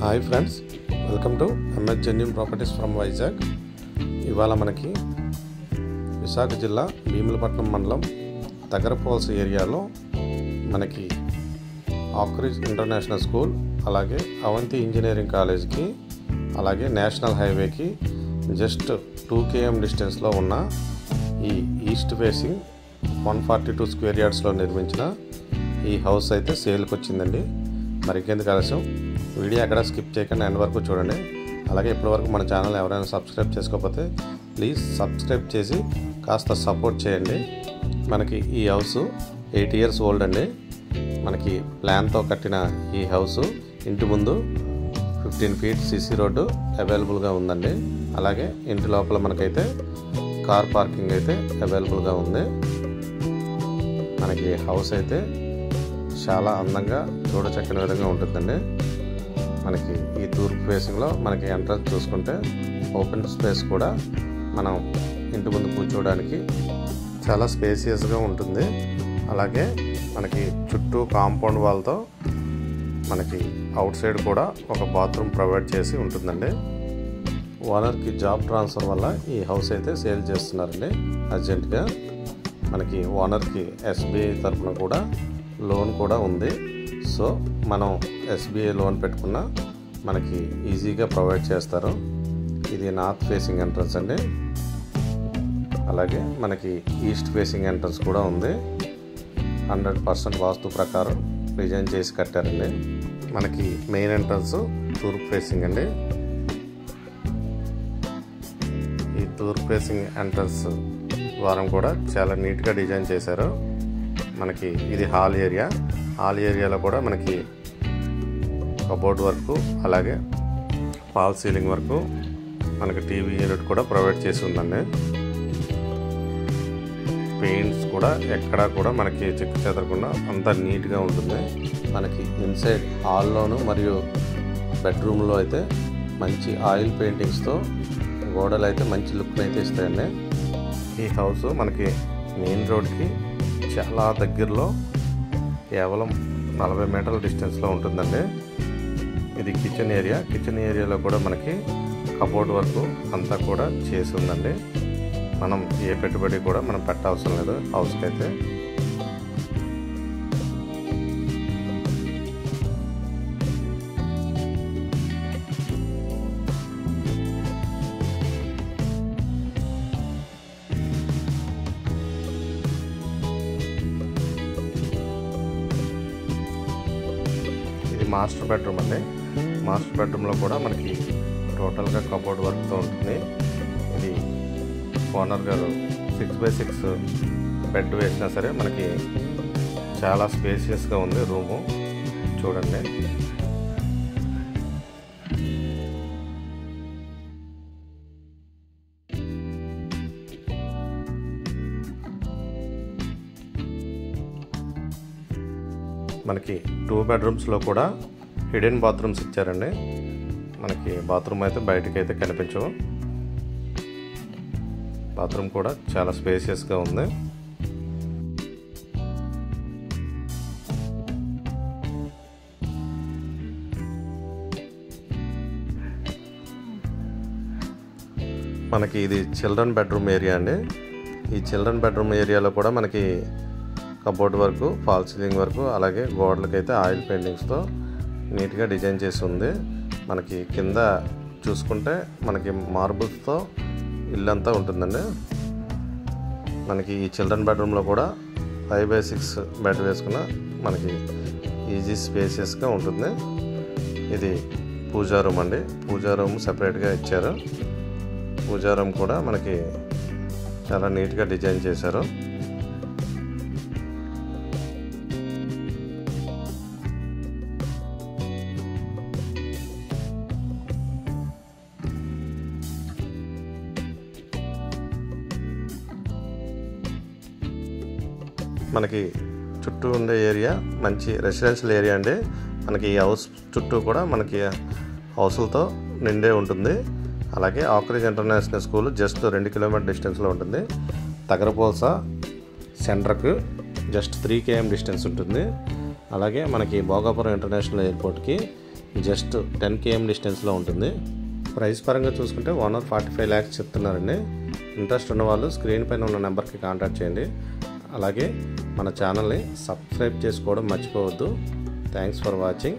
Hi friends, welcome to MS genuine properties from Vizag. ఇవాళ మనకి విశాఖ జిల్లా భీములపట్నం మండలం దగ్గరపోల్స్ ఏరియాలో మనకి ఆక్రిజ్ ఇంటర్నేషనల్ స్కూల్, అలాగే అవంతి ఇంజనీరింగ్ కాలేజ్కి, అలాగే నేషనల్ హైవేకి జస్ట్ 2 km డిస్టెన్స్లో ఉన్న ఈ ఈస్ట్ ఫేసింగ్ 142 స్క్వేర్ యార్డ్స్లో నిర్మించిన ఈ హౌస్ అయితే సేల్కి వచ్చిందండి. మరి ఇంకెందుకు ఆలస్యం, వీడియో ఎక్కడ స్కిప్ చేయకుండా ఎండ్ వరకు చూడండి. అలాగే ఇప్పటివరకు మన ఛానల్ ఎవరైనా సబ్స్క్రైబ్ చేసుకోకపోతే ప్లీజ్ సబ్స్క్రైబ్ చేసి కాస్త సపోర్ట్ చేయండి. మనకి ఈ హౌస్ 8 years ఓల్డ్ అండి. మనకి ప్లాన్తో కట్టిన ఈ హౌస్ ఇంటి ముందు 15 feet సిసి రోడ్డు అవైలబుల్గా ఉందండి. అలాగే ఇంటి లోపల మనకైతే కార్ పార్కింగ్ అయితే అవైలబుల్గా ఉంది. మనకి హౌస్ అయితే చాలా అందంగా చూడచక్కని విధంగా ఉంటుందండి. మనకి ఈ తూర్పు ఫేసింగ్లో మనకి ఎంట్రన్స్ చూసుకుంటే ఓపెన్ స్పేస్ కూడా మనం ఇంటి ముందు కూర్చోవడానికి చాలా స్పేసియస్గా ఉంటుంది. అలాగే మనకి చుట్టూ కాంపౌండ్ వాల్తో మనకి అవుట్ సైడ్ కూడా ఒక బాత్రూమ్ ప్రొవైడ్ చేసి ఉంటుందండి. ఓనర్కి జాబ్ ట్రాన్స్ఫర్ వల్ల ఈ హౌస్ అయితే సేల్ చేస్తున్నారండి అర్జెంటుగా. మనకి ఓనర్కి ఎస్బీఐ తరఫున కూడా లోన్ కూడా ఉంది. సో మనం ఎస్బీఐ లోన్ పెట్టుకున్న మనకి ఈజీగా ప్రొవైడ్ చేస్తారు. ఇది నార్త్ ఫేసింగ్ ఎంట్రన్స్ అండి. అలాగే మనకి ఈస్ట్ ఫేసింగ్ ఎంట్రన్స్ కూడా ఉంది. 100% వాస్తు ప్రకారం డిజైన్ చేసి కట్టారండి. మనకి మెయిన్ ఎంట్రన్స్ తూర్పు ఫేసింగ్ అండి. ఈ తూర్పు ఫేసింగ్ ఎంట్రన్స్ ద్వారం కూడా చాలా నీట్గా డిజైన్ చేశారు. మనకి ఇది హాల్ ఏరియాలో కూడా మనకి కబోర్డ్ వర్క్, అలాగే ఫాల్ సీలింగ్ వర్క్, మనకి టీవీ యూనిట్ కూడా ప్రొవైడ్ చేసి ఉందండి. పెయింట్స్ కూడా ఎక్కడా కూడా మనకి చెక్కు చెదరకుండా అంతా నీట్గా ఉంటుంది. మనకి ఇన్సైడ్ హాల్లోను మరియు బెడ్రూమ్లో అయితే మంచి ఆయిల్ పెయింటింగ్స్తో గోడలు అయితే మంచి లుక్ అయితే ఇస్తాయండి. ఈ హౌస్ మనకి మెయిన్ రోడ్కి చాలా దగ్గరలో కేవలం 40 మీటర్ల డిస్టెన్స్లో ఉంటుందండి. ఇది కిచెన్ ఏరియాలో కూడా మనకి కబోర్డ్ వర్క్ అంతా కూడా చేసి ఉందండి. మనం ఏ పెట్టుబడి కూడా మనం పెట్టవసరం లేదు హౌస్కి అయితే. మాస్టర్ బెడ్రూమ్ అండి. మాస్టర్ బెడ్రూమ్లో కూడా మనకి టోటల్గా కబోర్డ్ వర్క్తో ఉంటుంది. ఇది ఓనర్ గారు 6x6 బెడ్ వేసినా సరే మనకి చాలా స్పేసియస్గా ఉంది రూము. చూడండి, మనకి 2 bedrooms కూడా హిడెన్ బాత్రూమ్స్ ఇచ్చారండి. మనకి బాత్రూమ్ అయితే బయటకి అయితే కనిపించవు. బాత్రూమ్ కూడా చాలా స్పేసియస్గా ఉంది. మనకి ఇది చిల్డ్రన్ బెడ్రూమ్ ఏరియా అండి. ఈ చిల్డ్రన్ బెడ్రూమ్ ఏరియాలో కూడా మనకి cupboard work, fall ceiling work, అలాగే గోడలకైతే ఆయిల్ పెయింటింగ్స్తో నీట్గా డిజైన్ చేసి ఉంది. మనకి కింద చూసుకుంటే మనకి మార్బుల్స్తో ఇల్లంతా ఉంటుందండి. మనకి ఈ చిల్డ్రన్ బెడ్రూమ్లో కూడా 5x6 బెడ్ వేసుకున్న మనకి ఈజీ స్పేసియస్గా ఉంటుంది. ఇది పూజా రూమ్ అండి. పూజా రూమ్ సపరేట్గా ఇచ్చారు. పూజా రూమ్ కూడా మనకి చాలా నీట్గా డిజైన్ చేశారు. మనకి చుట్టూ ఉండే ఏరియా మంచి రెసిడెన్షియల్ ఏరియా అండి. మనకి ఈ హౌస్ చుట్టూ కూడా మనకి హౌసులతో నిండే ఉంటుంది. అలాగే ఆక్రిజ్ ఇంటర్నేషనల్ స్కూల్ జస్ట్ 2 km డిస్టెన్స్లో ఉంటుంది. దగ్గరపోల్స సెంటర్కు జస్ట్ 3 km డిస్టెన్స్ ఉంటుంది. అలాగే మనకి భోగాపురం ఇంటర్నేషనల్ ఎయిర్పోర్ట్కి జస్ట్ 10 km డిస్టెన్స్లో ఉంటుంది. ప్రైస్ పరంగా చూసుకుంటే 145 lakhs చెప్తున్నారండి. ఇంట్రెస్ట్ ఉన్న వాళ్ళు స్క్రీన్ పైన ఉన్న నెంబర్కి కాంటాక్ట్ చేయండి. అలాగే మన ఛానల్ని సబ్స్క్రైబ్ చేసుకోవడం మర్చిపోవద్దు. Thanks for watching.